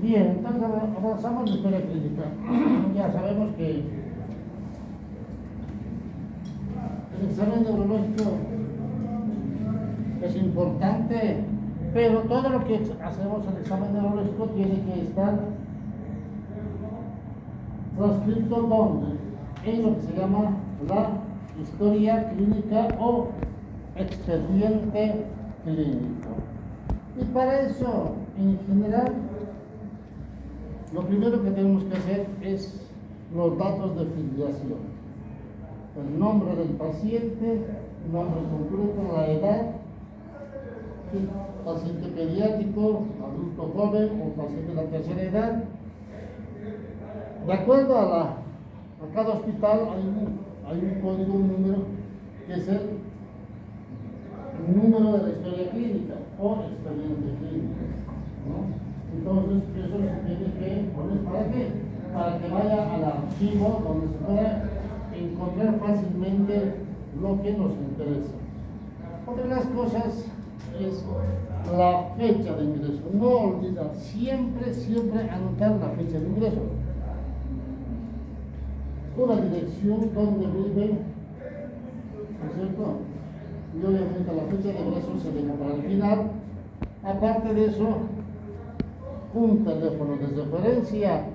Bien, entonces avanzamos en la historia clínica. Ya sabemos que el examen neurológico es importante, pero todo lo que hacemos en el examen neurológico tiene que estar transcrito ¿dónde? En lo que se llama la historia clínica o expediente clínico. Y para eso, en general, lo primero que tenemos que hacer es los datos de filiación. El nombre del paciente, nombre completo, la edad, paciente pediátrico, adulto joven o paciente de la tercera edad. De acuerdo a cada hospital hay un código, un número, que es el número de la historia clínica o expediente clínico, ¿no? Entonces, eso se tiene que poner ¿para qué? Para que vaya al archivo donde se pueda encontrar fácilmente lo que nos interesa. Otra de las cosas es la fecha de ingreso. No olvidar, siempre anotar la fecha de ingreso. Una dirección donde vive, ¿no es cierto? Y obviamente la fecha de ingreso se deja para el final. Aparte de eso, un teléfono de referencia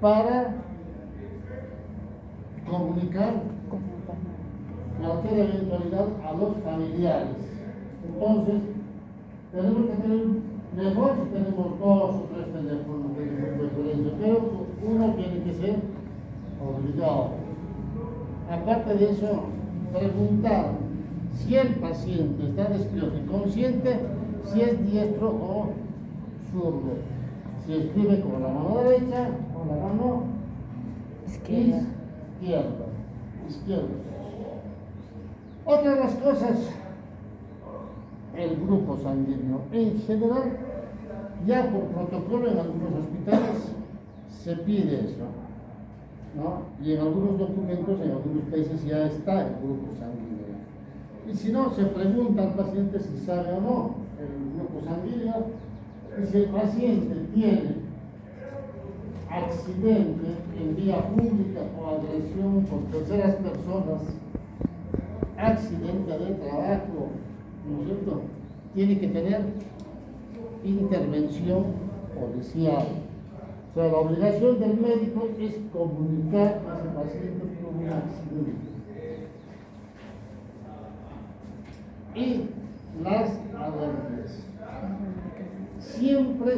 para comunicar cualquier eventualidad a los familiares. Entonces, tenemos que tener, mejor si tenemos 2 o 3 teléfonos de referencia, pero uno tiene que ser obligado. Aparte de eso, preguntar si el paciente está despierto y consciente, si es diestro o zurdo, si escribe con la mano derecha o la mano izquierda. Otra de las cosas, el grupo sanguíneo. En general, ya por protocolo en algunos hospitales se pide eso, ¿no? Y en algunos documentos, en algunos países ya está el grupo sanguíneo. Y si no, se pregunta al paciente si sabe o no el grupo sanguíneo. Y si el paciente tiene accidente en vía pública o agresión por terceras personas, accidente de trabajo, ¿no es cierto?, tiene que tener intervención policial. O sea, la obligación del médico es comunicar a ese paciente con un accidente. Y las alergias. Siempre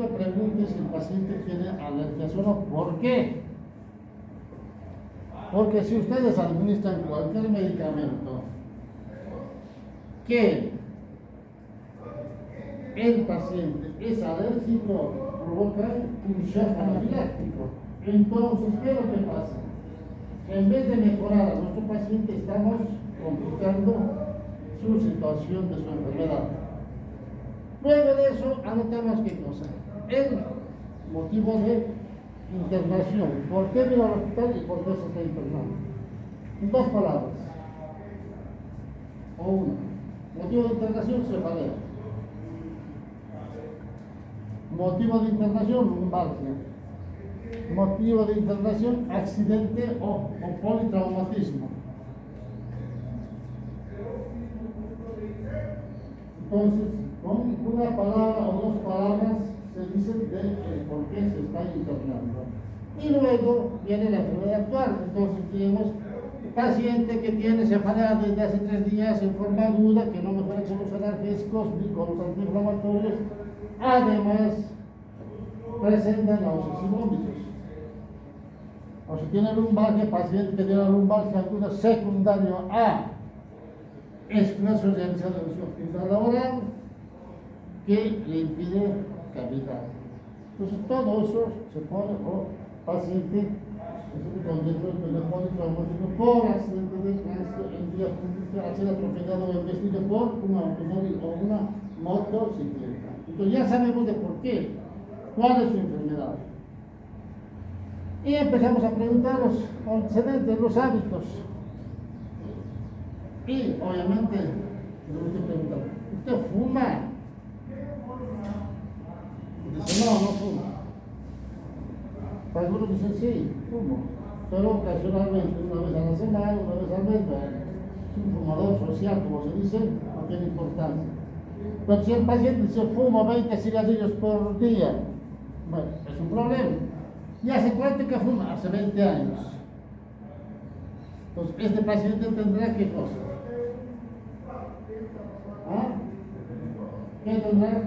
pregunte si el paciente tiene alergias o no. ¿Por qué? Porque si ustedes administran cualquier medicamento que el paciente es alérgico, provoca un shock anafiláctico. Entonces, ¿qué es lo que pasa? En vez de mejorar a nuestro paciente, estamos complicando su situación de su enfermedad. Luego de eso, anotamos qué cosa. El motivo de internación. ¿Por qué vino al hospital y por qué se está internando? En 2 palabras. O una. Motivo de internación, cefalea. Motivo de internación, lumbalgia. Motivo de internación, accidente o politraumatismo. Entonces, con una palabra o 2 palabras se dice de por qué se está internando. Y luego viene la enfermedad actual. Entonces tenemos paciente que tiene cefalea desde hace 3 días en forma aguda, que no mejora con los analgésicos ni con los antiinflamatorios. Además, presenta náuseas y vómitos. O si tiene lumbalgia, paciente que tiene lumbalgia aguda secundaria a esfuerzo realizado en su actividad laboral que le impide caminar. Entonces, todo eso se pone o paciente con diagnóstico de politraumático por accidente de tránsito en vía pública, ha sido atropellado o embestido por un automóvil o una motocicleta. Entonces, ya sabemos de por qué, cuál es su enfermedad. Y empezamos a preguntar los antecedentes, los hábitos. Y obviamente, tenemos que preguntar, ¿usted fuma? Dice, no fuma. Algunos dicen sí, fumo, pero ocasionalmente, una vez a la semana, una vez al mes, es un fumador social, como se dice, no tiene importancia. Pero si el paciente se fuma 20 cigarrillos por día, bueno, es un problema. ¿Y hace cuánto que fuma? Hace 20 años. Entonces, este paciente tendrá qué cosa. ¿Ah? ¿Qué tendrá?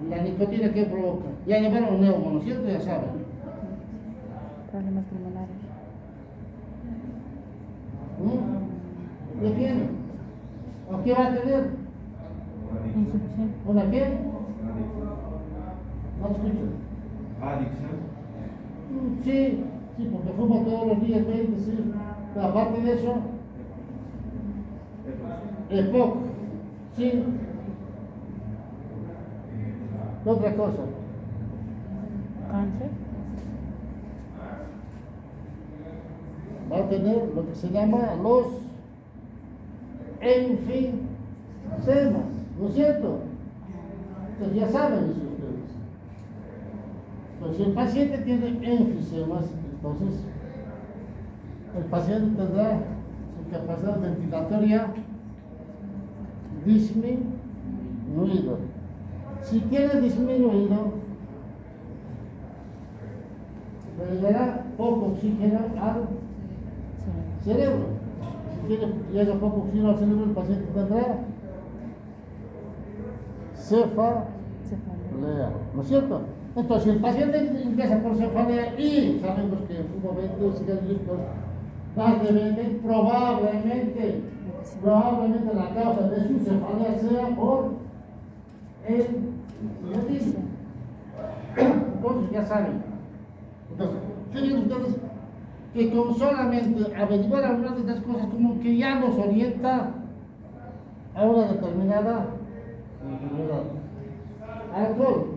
La nicotina, ¿qué provoca? Ya llevaron un neumo, ¿no es cierto? Ya saben. Problemas pulmonares. ¿Qué tiene? ¿O qué va a tener? Insuficiencia. ¿Una qué? No escucho. Adicción. Sí, sí, porque fuma todos los días 20, sí. Pero aparte de eso, es poco. Sí. ¿Qué otra cosa? Cáncer. Va a tener lo que se llama los enfisemas, ¿no es cierto? Entonces ya saben eso ustedes. Entonces, si el paciente tiene enfisemas, entonces el paciente tendrá su capacidad ventilatoria disminuido. Si tiene disminuido, le llegará poco oxígeno al cerebro. Si llega poco oxígeno al cerebro, el paciente tendrá cefalea, ¿no es cierto? Entonces, si el paciente empieza por cefalea y sabemos que fuma 20 cigarrillos más de 20, probablemente la causa de su cefalea sea por el cigarrillo. Entonces, ya saben. Entonces, fíjense ustedes que con solamente averiguar algunas de estas cosas, como que ya nos orienta a una determinada enfermedad. Alcohol.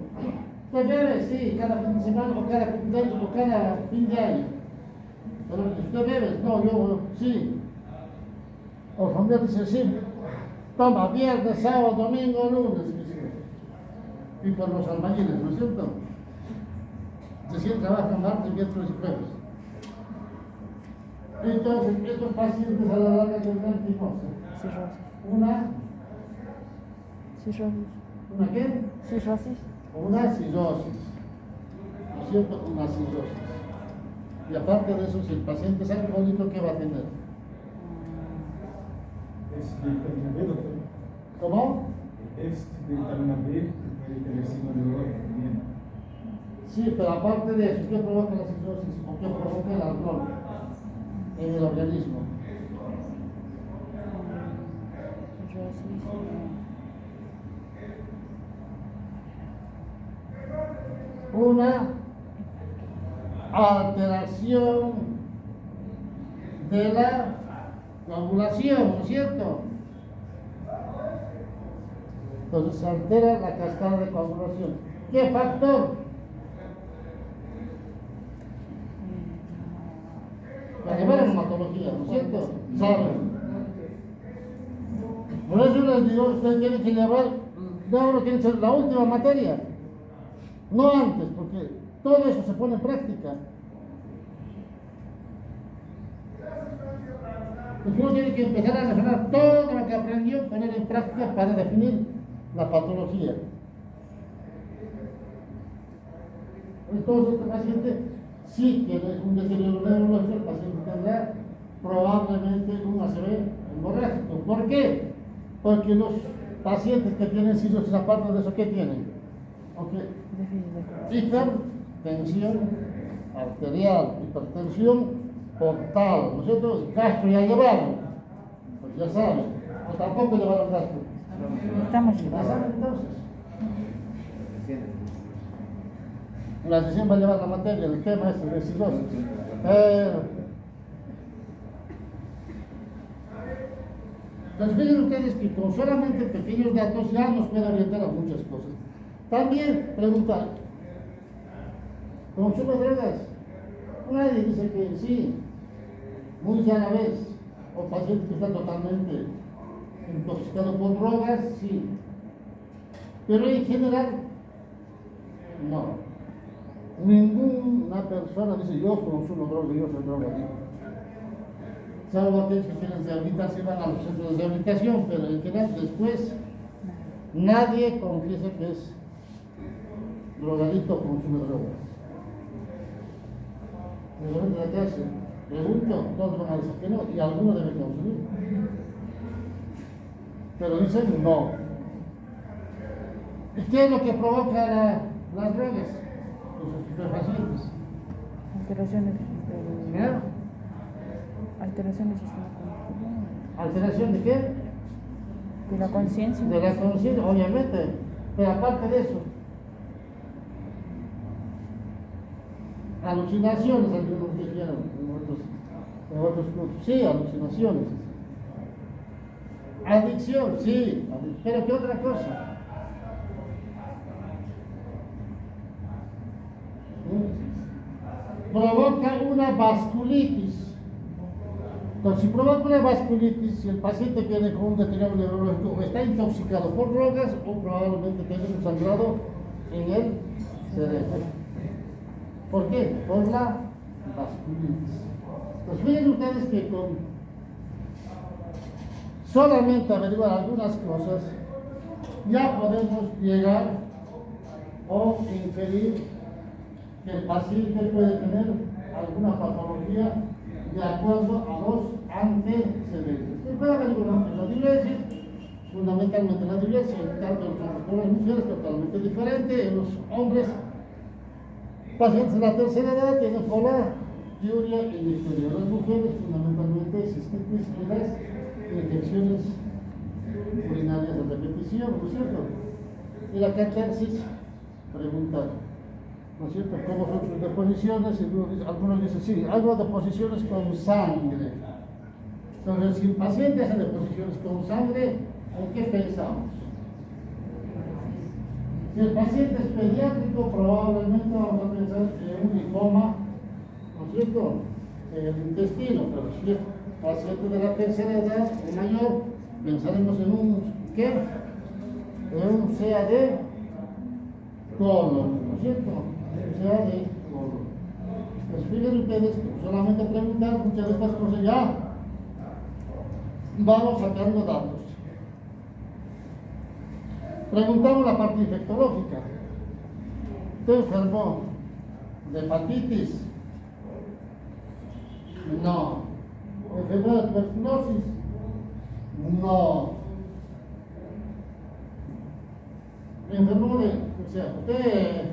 ¿Se bebe? Sí, cada fin de semana, o cada cumpleaños, o cada fin de año. Pero ¿usted bebe? No, yo sí. O familia dice sí. Toma, viernes, sábado, domingo, lunes. Y por los albañiles, ¿no es cierto? Recién trabajan martes, miércoles y jueves. Entonces, estos pacientes a la larga tendrán que Cirrosis. ¿Una qué? Cirrosis. Una cirrosis. ¿No es cierto? Una cirrosis. Y aparte de eso, si el paciente es alcohólico, ¿qué va a tener? Es de vitamina B, doctor. ¿Cómo? Es de vitamina B, puede tener signo de dolor también. Sí, pero aparte de eso, ¿qué provoca la cirrosis o qué provoca el alcohol en el organismo? Una alteración de la coagulación, ¿no es cierto? Entonces se altera la cascada de coagulación. ¿Qué factor? La llevar en hematología, ¿no es cierto? Saben. Por eso les digo, ustedes tienen que llevar, no tiene que ser la última materia, no antes, porque todo eso se pone en práctica. Entonces uno tiene que empezar a relacionar todo lo que aprendió, poner en práctica para definir la patología. Entonces este paciente sí tiene un deterioro neurológico, el paciente tendrá probablemente un ACV hemorrágico. ¿Por qué? Porque los pacientes que tienen cirrosis, aparte de eso, ¿qué tienen? Hipertensión arterial, hipertensión portal, ¿no es cierto? Gastro ya llevaron, pues ya saben, o tampoco llevaron gastro. Estamos ¿Ya llevando. saben entonces? La sesión va a llevar la materia, el tema es de cirrosis. Entonces miren ustedes que con solamente pequeños datos ya nos puede orientar a muchas cosas. También preguntar, ¿consume drogas? Nadie dice que sí, muy rara vez, o pacientes que están totalmente intoxicados por drogas, sí. Pero en general, no. Ninguna persona dice, yo consumo droga, yo soy drogadicto. Salvo aquellos que tienen rehabilitación, van a los centros de rehabilitación, pero en general después nadie confiesa que es drogadicto o consume drogas. En el momento de la clase, pregunto, todos van a decir que no, y algunos deben consumir. Pero dicen no. ¿Y qué es lo que provoca las drogas? Los estupefacientes. Alteraciones ¿Claro? alteraciones del sistema cognitivo, ¿Alteración de qué? de la conciencia. De la conciencia, obviamente. Pero aparte de eso, alucinaciones, algunos dijeron en otros cursos. Sí, alucinaciones. Adicción, sí. Pero ¿qué otra cosa? Provoca una vasculitis. Entonces, si provoca una vasculitis, si el paciente viene con un deterioro neurológico o está intoxicado por drogas o probablemente tenga un sangrado en el cerebro. ¿Por qué? Por la vasculitis. Pues fíjense ustedes que con solamente averiguar algunas cosas ya podemos llegar o inferir que el paciente puede tener alguna patología de acuerdo a los antecedentes. Se puede averiguar en la diuresis, fundamentalmente la diuresis, tanto en las mujeres totalmente diferente, en los hombres, pacientes de la tercera edad tienen poliuria y difteria. Las mujeres fundamentalmente cistitis y las infecciones urinarias de repetición, ¿no es cierto? Y la catarsis, preguntar, ¿no es cierto? ¿Cómo son sus deposiciones? Y algunos dicen, sí, hago deposiciones con sangre. Entonces, si el paciente hace deposiciones con sangre, ¿en qué pensamos? Si el paciente es pediátrico, probablemente vamos a pensar en un linfoma, ¿no es cierto?, en el intestino, pero si es paciente de la tercera edad o mayor, pensaremos en un, ¿qué? En un CAD colon, ¿no es cierto? Un CAD colon. Pues fíjense ustedes que solamente preguntar muchas de estas cosas ya vamos sacando datos. Preguntamos la parte infectológica. ¿Usted enfermó de hepatitis? No. ¿Enfermó de tuberculosis? No. ¿Enfermó de, o sea, usted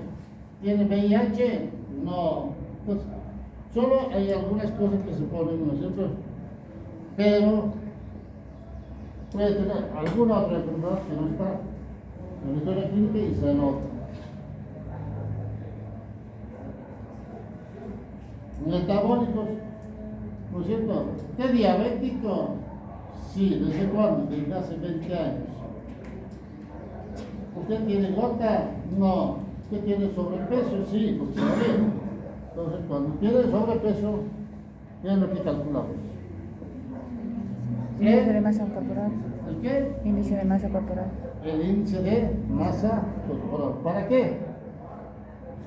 tiene VIH? No. Entonces, solo hay algunas cosas que se ponen, ¿no es cierto? Pero puede tener alguna otra enfermedad que no está en la historia clínica y se nota. Metabólicos, ¿no es cierto? ¿Usted es diabético? Sí, ¿desde cuándo? Desde hace 20 años. ¿Usted tiene gota? No. ¿Usted tiene sobrepeso? Sí, porque se ve. Entonces, cuando tiene sobrepeso, ¿qué es lo que calculamos? Índice de masa corporal. ¿El qué? Índice de masa corporal. El índice de masa corporal. ¿Para qué?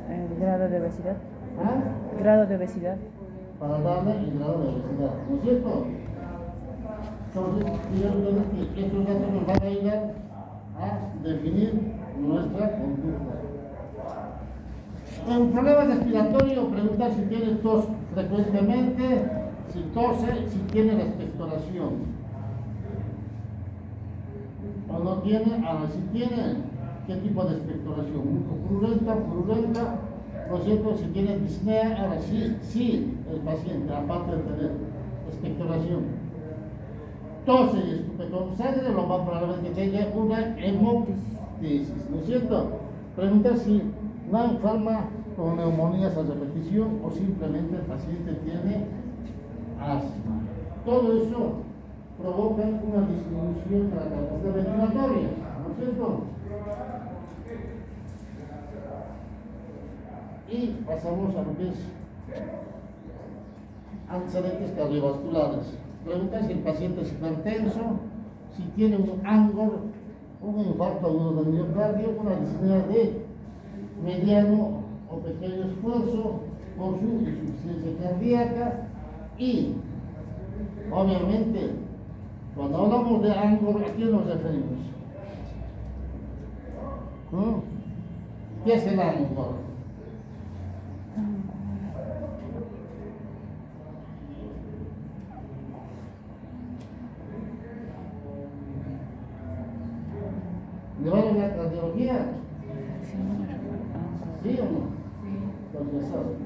El grado de obesidad. ¿Ah? Grado de obesidad. Para darle el grado de obesidad, ¿no es cierto? Entonces, digamos que estos datos nos van a ayudar a definir nuestra conducta. En problemas respiratorios, preguntar si tiene tos frecuentemente, si tose, si tiene la expectoración. O no tiene, ahora si tiene, ¿qué tipo de expectoración? Purulenta, ¿no es cierto? Si tiene disnea, ahora sí, el paciente, aparte de tener expectoración, tose y escupe con sangre, lo más probablemente tenga una hemoptisis, ¿no es cierto? Preguntar si no enferma con neumonías a repetición o simplemente el paciente tiene asma. Todo eso provoca una disminución de la capacidad ventilatoria, ¿no es cierto? Y pasamos a lo que es antecedentes cardiovasculares. Preguntar si el paciente es hipertenso, si tiene un ANGOR, un infarto agudo del miocardio, una disnea de mediano o pequeño esfuerzo por su insuficiencia cardíaca y, obviamente, cuando hablamos de ANGOR, ¿a quién nos referimos? ¿Qué es el ANGOR? ¿Llevaron la cardiología? ¿Sí o no? Pues ya saben.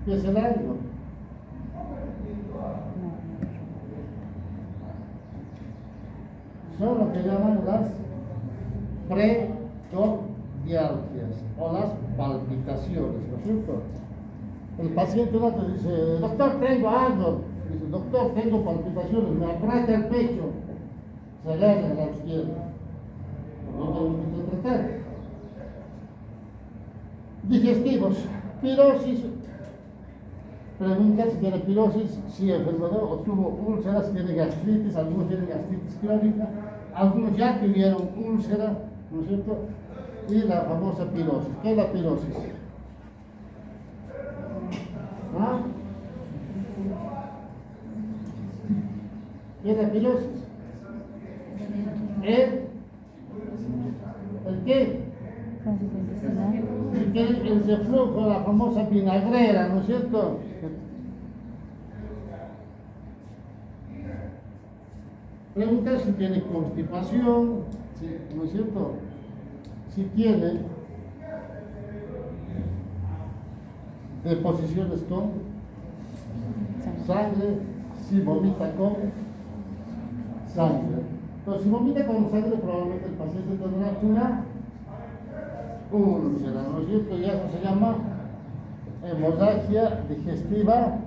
¿Qué es el ANGOR? Son lo que llaman las precordialgias o las palpitaciones, ¿no es cierto? El paciente no te dice, doctor, tengo ANGOR. Dice, doctor, tengo palpitaciones, me aprieta el pecho. Se agarra a la izquierda. No tenemos que tratar. Digestivos, pirosis. Pregunta si tiene pirosis, si enfermedad o tuvo úlceras, si tiene gastritis, algunos tienen gastritis crónica, algunos ya tuvieron úlcera, ¿no es cierto? Y la famosa pirosis. ¿Qué es la pirosis? ¿Ah? ¿Qué es la pirosis? ¿El qué? El reflujo, la famosa vinagrera, ¿no es cierto? Pregunta si tiene constipación, ¿no es cierto? Si tiene deposiciones con sangre, si vomita con sangre. Entonces, si vomita con sangre, probablemente el paciente tendrá una úlcera, ¿no es cierto? Y eso se llama hemorragia digestiva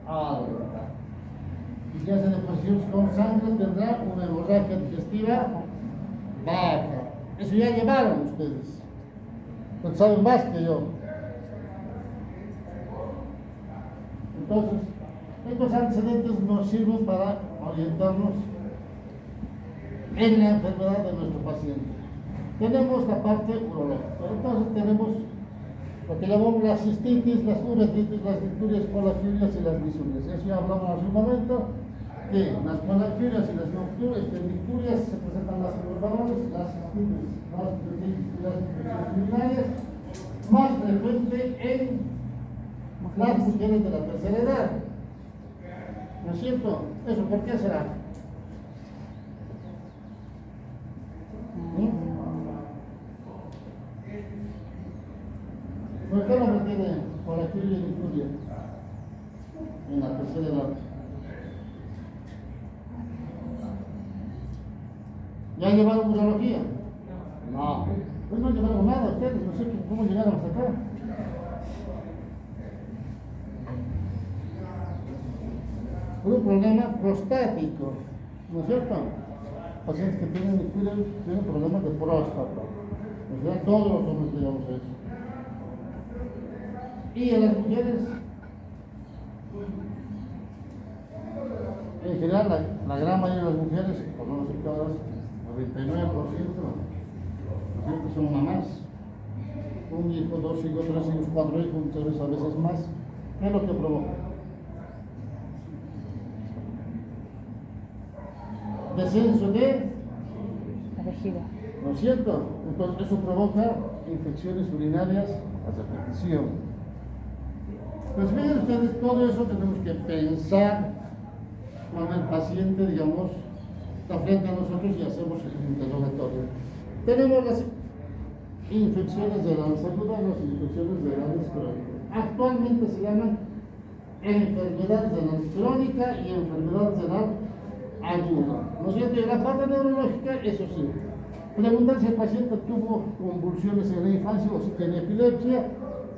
alta. Y si hace deposiciones con sangre, tendrá una hemorragia digestiva baja. Eso ya llevaron ustedes. Entonces saben más que yo. Entonces, estos antecedentes nos sirven para orientarnos en la enfermedad de nuestro paciente. Tenemos la parte urológica. Entonces tenemos lo que llamamos las cistitis, las uretitis, las nicturias, polaquirias y las disurias. Eso ya hablamos hace un momento, que las polaquirias y las nicturias se presentan más en los varones, las cistitis, las uretitis y las infecciones urinarias, más frecuente en las mujeres de la tercera edad. ¿No es cierto? ¿Eso por qué será? ¿Por qué no tiene polaquiria y nicturia en la tercera edad? ¿Ya llevaron urología? No. Pues no llevaron nada ustedes, no sé cómo llegaron hasta acá. Un problema prostático, ¿no es cierto? Pacientes que tienen nicturia tienen problemas de próstata. O sea, todos los hombres tenemos eso. Y en las mujeres, en general, la gran mayoría de las mujeres, por no decir todas, 99%, son mamás. Un hijo, dos hijos, tres hijos, cuatro hijos, muchas veces a veces más. ¿Qué es lo que provoca? Descenso de la vejiga. ¿No es cierto? Entonces eso provoca infecciones urinarias a repetición. Pues miren ustedes, todo eso tenemos que pensar cuando el paciente, digamos, está frente a nosotros y hacemos el interrogatorio. Tenemos las infecciones de la agudas, las infecciones de la crónica. Actualmente se llaman enfermedades de la crónica y enfermedades de la aguda. ¿No es cierto? Y la parte neurológica, eso sí. Preguntar si el paciente tuvo convulsiones en la infancia o si tiene epilepsia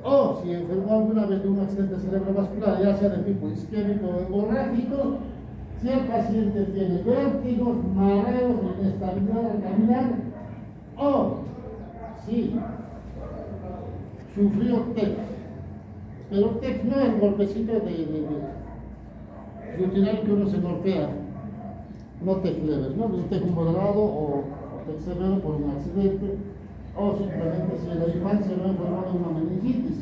o si enfermó alguna vez de un accidente cerebrovascular, ya sea de tipo isquémico o hemorrágico, si el paciente tiene vértigos, mareos, inestabilidad al caminar o si sufrió TEC. Pero usted no el golpecito de rutinario que uno se golpea, no te leves, ¿no? Usted es moderado o te severo por un accidente, o simplemente si en la infancia no enfermó de una meningitis.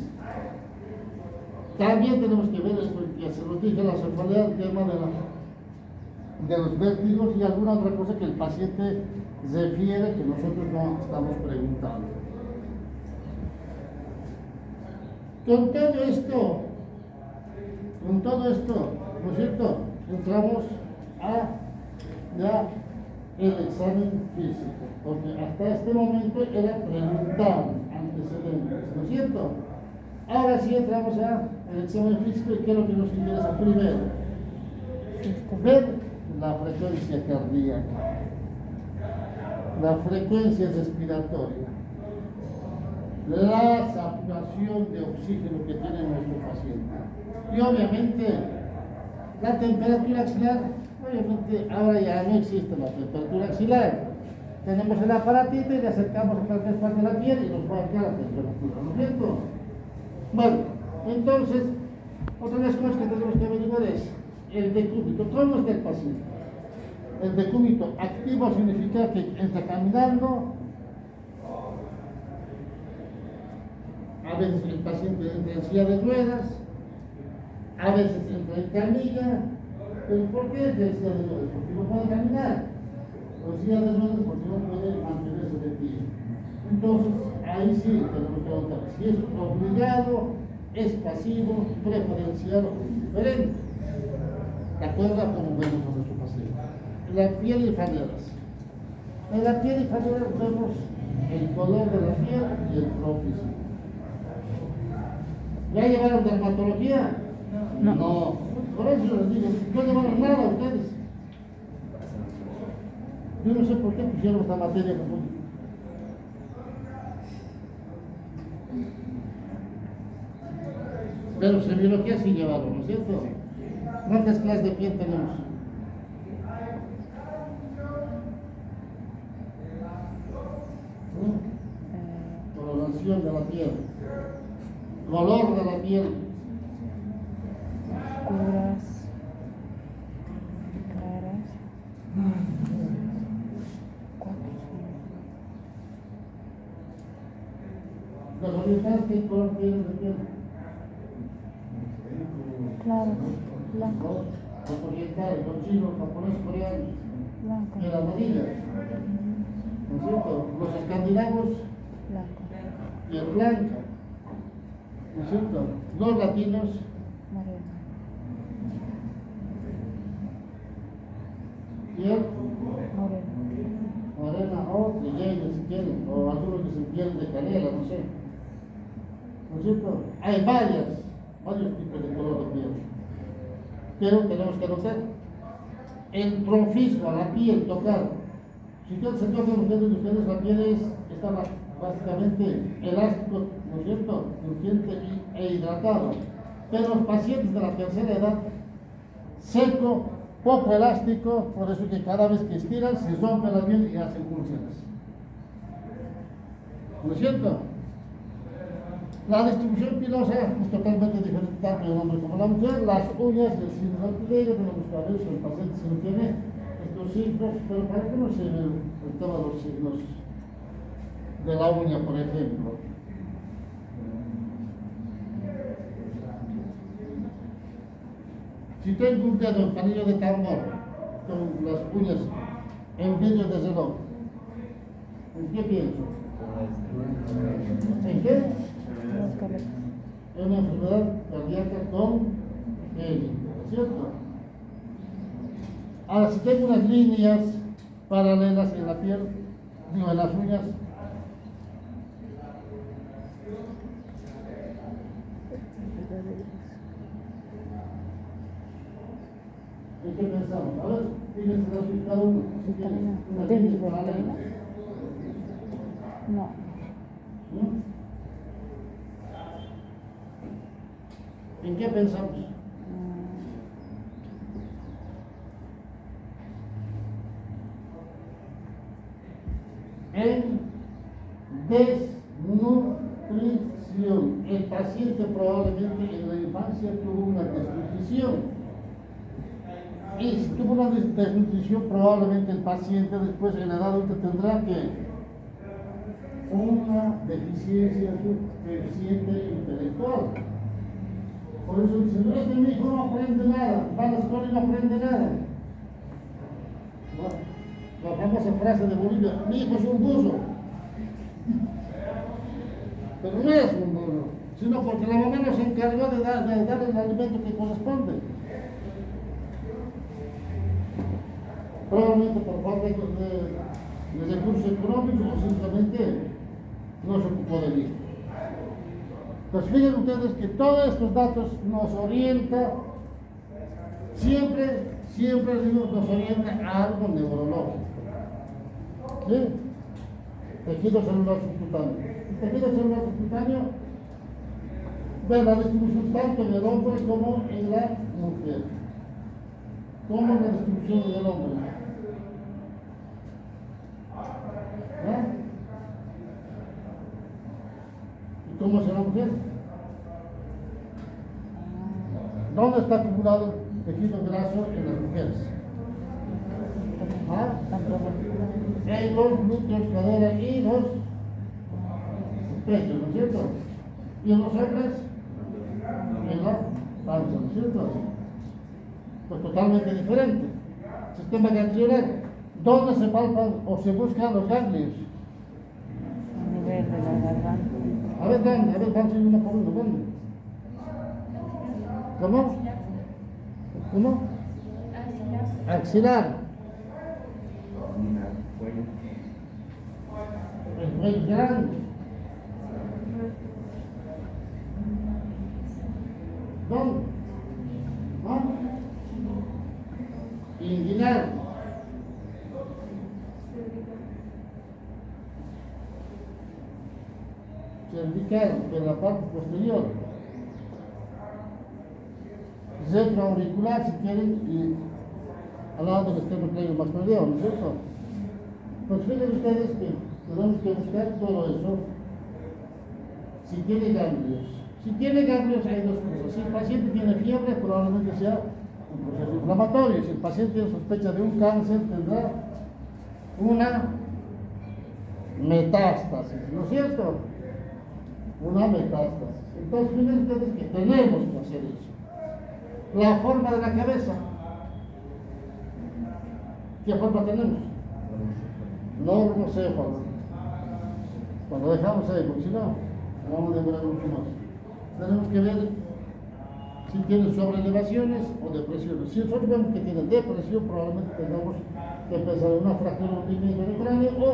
También tenemos que ver esto, ya se lo dije, la cefalea, el tema de los vértigos y alguna otra cosa que el paciente refiere que nosotros no estamos preguntando. Con todo esto, ¿no es cierto? Entramos a ya el examen físico, porque hasta este momento era preguntar antecedentes, ¿no es cierto? Ahora sí entramos a el examen físico y ¿qué es lo que nos interesa primero? Ver la frecuencia cardíaca, la frecuencia respiratoria, la saturación de oxígeno que tiene nuestro paciente. Y obviamente la temperatura axilar, obviamente ahora ya no existe la temperatura axilar. Tenemos el aparatito y le acercamos a cualquier parte de la piel y nos marca la temperatura, ¿no es cierto? Bueno, entonces, otra de las cosas que tenemos que averiguar es el decúbito. ¿Cómo está el paciente? El decúbito activo significa que entra caminando. A veces el paciente entra en silla de ruedas, a veces entra en camilla. ¿Pero por qué entra en silla de ruedas? Porque no puede caminar. O silla de ruedas porque no puede mantenerse de pie. Entonces, ahí sí tenemos que preguntar si es obligado, es pasivo, preferencial o indiferente. ¿De acuerdo a cómo vemos a nuestro paciente? La piel y faneras. En la piel y faneras vemos el color de la piel y el profismo. ¿Ya llevaron dermatología? No. Por eso les digo, no llevaron nada ustedes. Yo no sé por qué pusieron esta materia como pero semiología sí llevaron, ¿no es cierto? ¿Cuántas clases de piel tenemos? Coloración de la piel, color de la piel, oscuras, claras, los orientales, ¿qué color tienen de piel? claro, blanco, Los orientales, los chinos, los japoneses, coreanos, blanco, el amarillo, ¿no es cierto? Los escandinavos blanco, y el blanco, ¿no es cierto? Los latinos, moreno, y el moreno, morena o trigueño si quieren, o algunos que se piel de canela, no sé. ¿No es cierto? Hay varios tipos de color de piel. Pero tenemos que notar el profismo, la piel, tocar. Si ustedes se tocan ustedes, la piel está básicamente elástico, ¿no es cierto? Crujiente e hidratado. Pero los pacientes de la tercera edad, seco, poco elástico, por eso que cada vez que estiran se rompe la piel y hacen úlceras. ¿No es cierto? La distribución pilosa es totalmente diferente tanto en el hombre como en la mujer. Las uñas del signo alquilerio, tenemos que ver si el paciente si no tiene estos signos, pero para que no se ve el tema de los signos de la uña, por ejemplo. Si tengo un dedo en palillo de tambor, con las uñas en vidrio de reloj, ¿en qué pienso? ¿En qué? los cabezas, Es una enfermedad cardíaca con él, ¿cierto? Ahora, si tengo unas líneas paralelas en la piel, digo, en las uñas, ¿en qué pensamos? A ver, fíjense cada uno. Si tiene vitamina, unas ¿tienes líneas vitamina? paralelas. No, ¿Mm? ¿En qué pensamos? En desnutrición. El paciente paciente probablemente en la infancia tuvo una desnutrición. Y si tuvo una desnutrición, probablemente el paciente después en la edad adulta tendrá que una deficiencia suficiente intelectual. Por eso dicen, no, este mi hijo no aprende nada, va a la escuela y no aprende nada. La famosa frase de Bolivia, mi hijo es un buzo. Pero no es un buzo, sino porque la mamá no se encargó de darle el alimento que corresponde. Probablemente por falta de recursos económicos o simplemente no se ocupó del hijo. Entonces fíjense ustedes que todos estos datos nos orientan, siempre digo, nos orienta a algo neurológico. ¿Sí? Tejido celular subcutáneo. El tejido celular subcutáneo ve la distribución tanto en el hombre como en la mujer. ¿Cómo es la distribución del hombre? ¿Ah? ¿Y cómo es en la mujer? ¿Dónde está acumulado el tejido graso en las mujeres? ¿Ah? En los glúteos, cadera y los pechos, ¿no es cierto? Y en los hombres, en la panza, ¿no es cierto? Pues totalmente diferente. Sistema ganglionar, ¿dónde se palpan o se buscan los ganglios? A nivel de la garganta. A ver, vamos a ir uno por uno, ¿dónde? ¿Cómo? ¿Cómo? Axilar. El cuello grande. ¿Dónde? ¿Ah? Inguinal. Cervical, en la parte posterior. Retroauricular, si quieren, y al lado del esternocleido masculino, ¿no es cierto? Pues fíjense ustedes que tenemos que buscar todo eso. Si tiene ganglios. Si tiene ganglios hay dos cosas. Si el paciente tiene fiebre, probablemente sea un proceso inflamatorio. Si el paciente tiene sospecha de un cáncer, tendrá una metástasis, ¿no es cierto? Una metástasis. Entonces, fíjense ustedes que tenemos que hacer eso. La forma de la cabeza. ¿Qué forma tenemos? Normocéfalo. Cuando dejamos ahí, porque si no, vamos a demorar mucho más. Tenemos que ver si tienen sobreelevaciones o depresiones. Si nosotros vemos que tienen depresión, probablemente tengamos que empezar una fractura de hundimiento del cráneo, o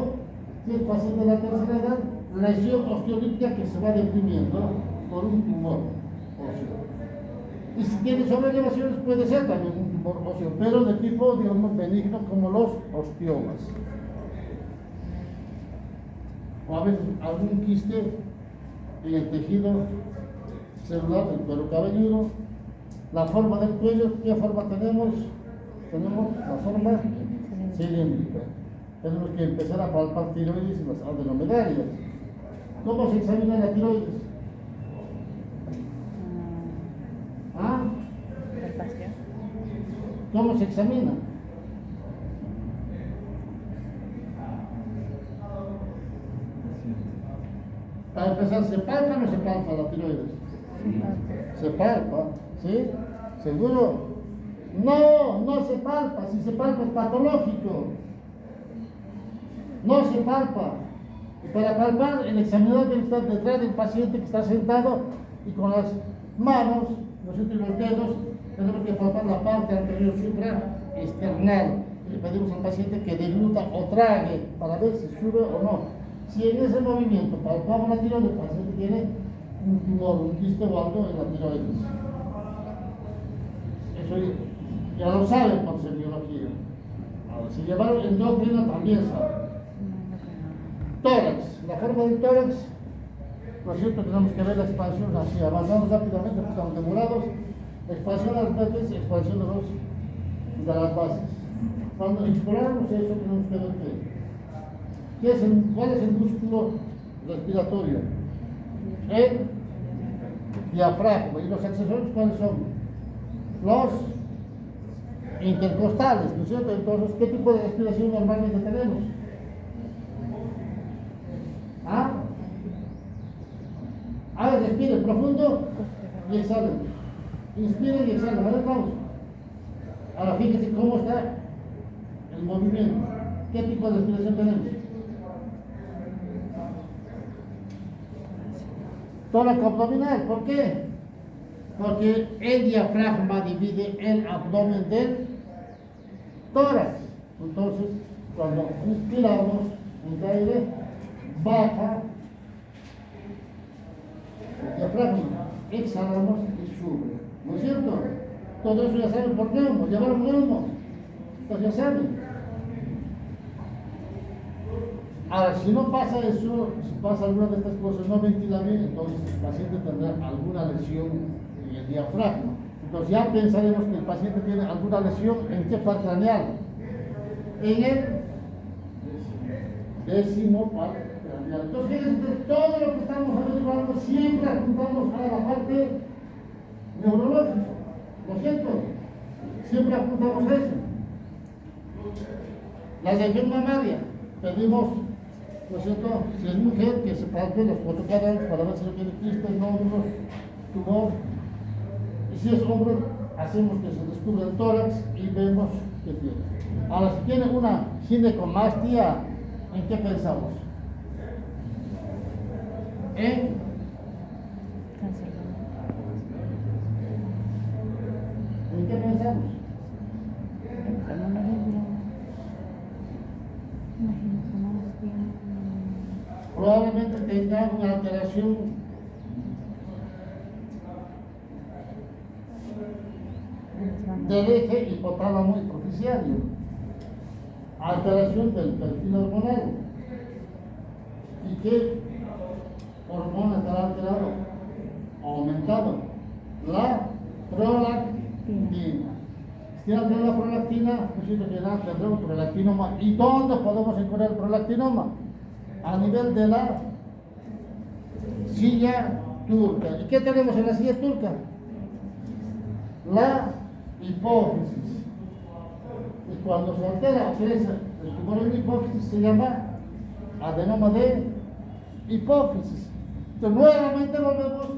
si es paciente de la tercera edad, lesión osteolítica que se va deprimiendo por un tumor óseo. Y si tiene sobreelevaciones puede ser también un tumor óseo, pero de tipo, digamos, benigno como los osteomas. O a veces algún quiste en el tejido celular del cuero cabelludo. La forma del cuello, ¿qué forma tenemos? Tenemos la forma cilíndrica. Tenemos que empezar a palpar tiroides y las adenomedarias. ¿Cómo se examina la tiroides? ¿Ah? ¿Cómo se examina? Para empezar, ¿se palpa o no se palpa la tiroides? Se palpa, ¿sí? ¿Seguro? No se palpa. Si se palpa es patológico. No se palpa. Y para palpar, el examinador debe estar detrás del paciente que está sentado y con las manos, los dedos, tenemos que palpar la parte anterior supraesternal. Y le pedimos al paciente que degluta o trague para ver si sube o no. Si en ese movimiento palpamos la tiroides, el paciente tiene un tumor, un quiste o algo en la tiroides. Eso ya lo saben por semiología. Ahora, si llevaron endocrino también saben. Tórax, la forma del tórax, ¿no es cierto? Tenemos que ver la expansión, así avanzamos rápidamente porque estamos demorados. Expansión de las vértebras, expansión de las bases. Cuando exploramos eso, tenemos que ver ¿cuál es el músculo respiratorio? diafragma. ¿Y los accesorios cuáles son? Los intercostales, ¿no es cierto? Entonces, ¿qué tipo de respiración normalmente tenemos? ¿Ah? A ver, respiren profundo y exhalen. Inspiren y exhalen. A ver, vamos. Ahora, fíjense cómo está el movimiento. ¿Qué tipo de respiración tenemos? Tórax abdominal. ¿Por qué? Porque el diafragma divide el abdomen del tórax. Entonces, cuando inspiramos, en aire, baja el diafragma, exhalamos y sube. ¿No es cierto? Todo eso ya saben por neumo, llevaron neumo. Entonces ya saben. Ahora, si no pasa eso, si pasa alguna de estas cosas, no ventila bien, entonces el paciente tendrá alguna lesión en el diafragma. Entonces ya pensaremos que el paciente tiene alguna lesión en qué par craneal. En el décimo par craneal. Entonces, fíjense, todo lo que estamos averiguando siempre apuntamos a la parte neurológica. ¿Lo siento? Siempre apuntamos a eso. La región mamaria, pedimos, ¿no es cierto? Si es mujer, que se palpe los 4 cuadrantes para ver si no tiene quistes, nódulos, tumor. Y si es hombre, hacemos que se descubra el tórax y vemos qué tiene. Ahora, si tiene una ginecomastia, ¿en qué pensamos? En qué pensamos? Probablemente tenga una alteración del eje hipotálamo hipofisiario, alteración del perfil hormonal. ¿Y qué hormona estará alterado o aumentado? La prolactina. Si tiene alterada la prolactina, pues sí, tendrá un prolactinoma. ¿Y dónde podemos encontrar el prolactinoma? A nivel de la silla turca. ¿Y qué tenemos en la silla turca? La hipófisis. Y cuando se altera o crece el tumor en la hipófisis, se llama adenoma de hipófisis. Entonces, nuevamente volvemos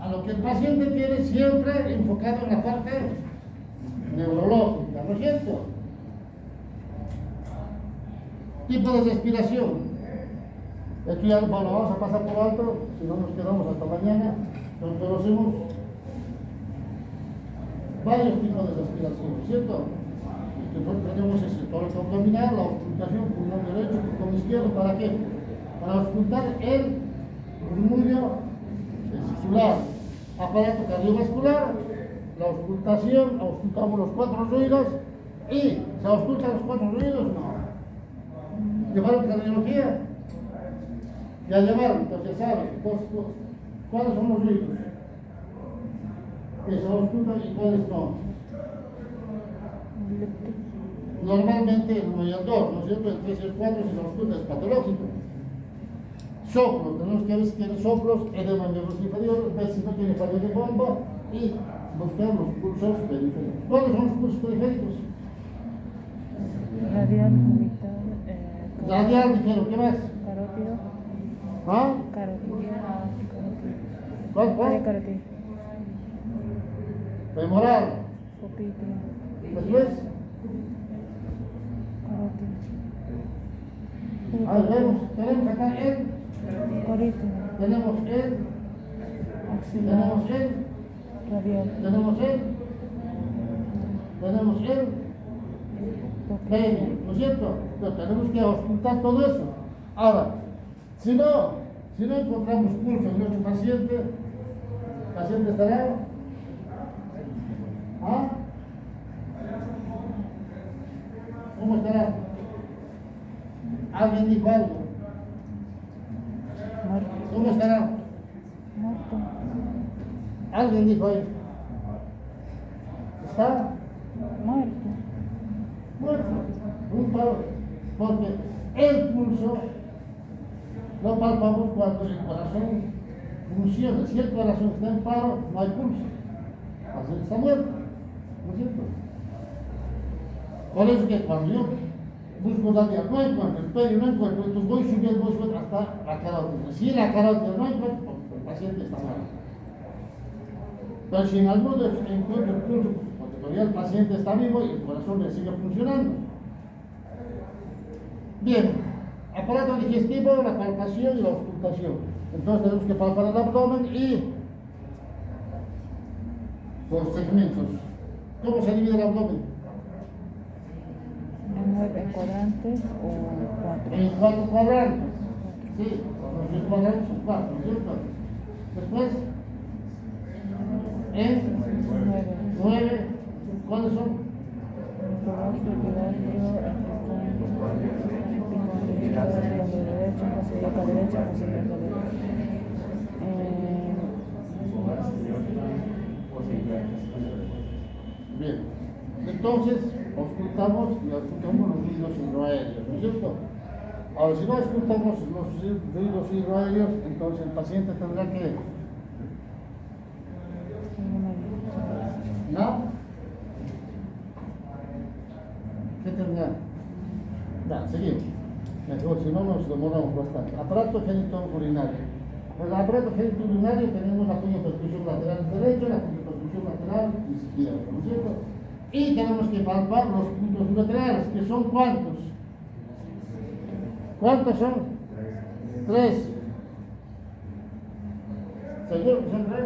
a lo que el paciente tiene siempre enfocado en la parte neurológica, ¿no es cierto? Tipo de respiración. Esto ya lo vamos a pasar por alto, si no nos quedamos hasta mañana, pero conocemos varios tipos de respiración, ¿cierto? Y nosotros tenemos ese tórax abdominal, la auscultación, pulmón derecho, pulmón izquierdo, ¿para qué? Para auscultar el murmullo vesicular, aparato cardiovascular, la auscultación, auscultamos los 4 ruidos y ¿se auscultan los 4 ruidos? No. ¿Llevaron cardiología? Ya llevaron, entonces ya saben. Entonces, ¿cuáles son los ruidos que se auscultan y cuáles no? Normalmente el 1 y el 2, ¿no es cierto? El 3 y el 4 si se ausculta es patológico. Soplos, tenemos que ver si tiene soplos, edema en miembros inferiores, ver si no tiene fallo de bomba y buscar los pulsos periféricos. ¿Cuáles son los pulsos periféricos? Radial, cubital, Radial, dijeron, ¿qué más? carótido. ¿Ah? Carótido. ¿Cuál? Carótido. Femoral. Popliteo. Después, Carótido. vemos, tenemos acá el, Corítido. tenemos el, Axilar. tenemos el, Radial. tenemos el, tenemos el, medio, ¿no es cierto? Entonces tenemos que auscultar todo eso. Ahora, si no encontramos pulso en nuestro paciente, el paciente estará, ¿ah? ¿Cómo estará? ¿Alguien dijo algo? Muerto. ¿Cómo estará? Muerto. ¿Alguien dijo ahí? ¿Está? Muerto. Muerto. Un paro. Porque el pulso lo palpamos cuando el corazón funciona. Si el corazón está en paro, no hay pulso. El paciente está muerto, ¿no es cierto? Por eso que cuando yo busco datos, no encuentro el perio, no encuentro, entonces voy subiendo hasta la carótida. Si la carótida no encuentro, pues el paciente está muerto. Pero si en alguno de esos encuentro el pulso, porque todavía el paciente está vivo y el corazón le sigue funcionando. Bien, aparato digestivo, la palpación y la auscultación. Entonces tenemos que palpar el abdomen y por segmentos. ¿Cómo se divide el abdomen? ¿En 9 cuadrantes o 4? En 4 cuadrantes. Sí, los 6 cuadrantes son 4, ¿cierto? Después, en 9, ¿cuáles son? Microbastio, epigastrio, epicondilo, derecho, facilita derecha, facilita derecha. Bien, entonces auscultamos y auscultamos los ruidos hidroaéreos, ¿no es cierto? Ahora, si no auscultamos los ruidos hidroaéreos, entonces el paciente tendrá que... ¿No? ¿Qué tendrá? Ya, seguimos. Mejor, si no nos demoramos bastante. Aparato genitourinario. En el aparato genitourinario tenemos la percusión lateral derecha, la percusión lateral izquierda, ¿no es cierto? Y tenemos que palpar los puntos bilaterales, que son ¿cuántos? ¿Cuántos son? 3. ¿Seguro que son 3?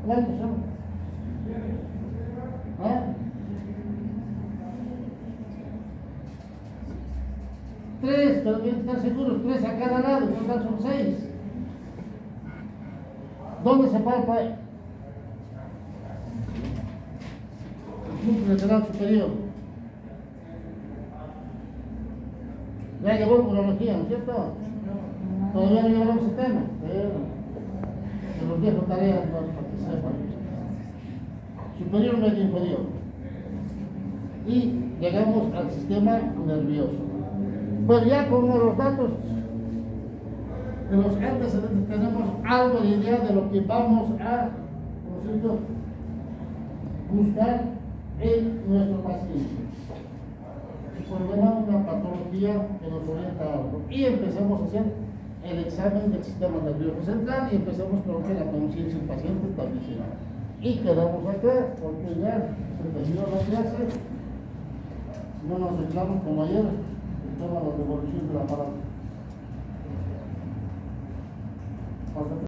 ¿Cuántos son? ¿Ah? 3, pero tienen que estar seguros, 3 a cada lado, en total son 6. ¿Dónde se palpa el núcleo lateral superior? Ya llevó urología, ¿no es cierto? Todavía no llevamos ese tema, pero se los dejo tareas para que sepan. Superior, medio, inferior. Y llegamos al sistema nervioso. Pues ya con los datos de los antecedentes tenemos algo de idea de lo que vamos a, ¿no es cierto?, buscar en nuestro paciente. Ponemos una patología que nos orienta a algo y empezamos a hacer el examen del sistema nervioso central y empezamos con que la conciencia del paciente está vigilada. Y quedamos acá porque ya se terminó la clase, no nos reclamos como ayer el tema de la devolución del aparato.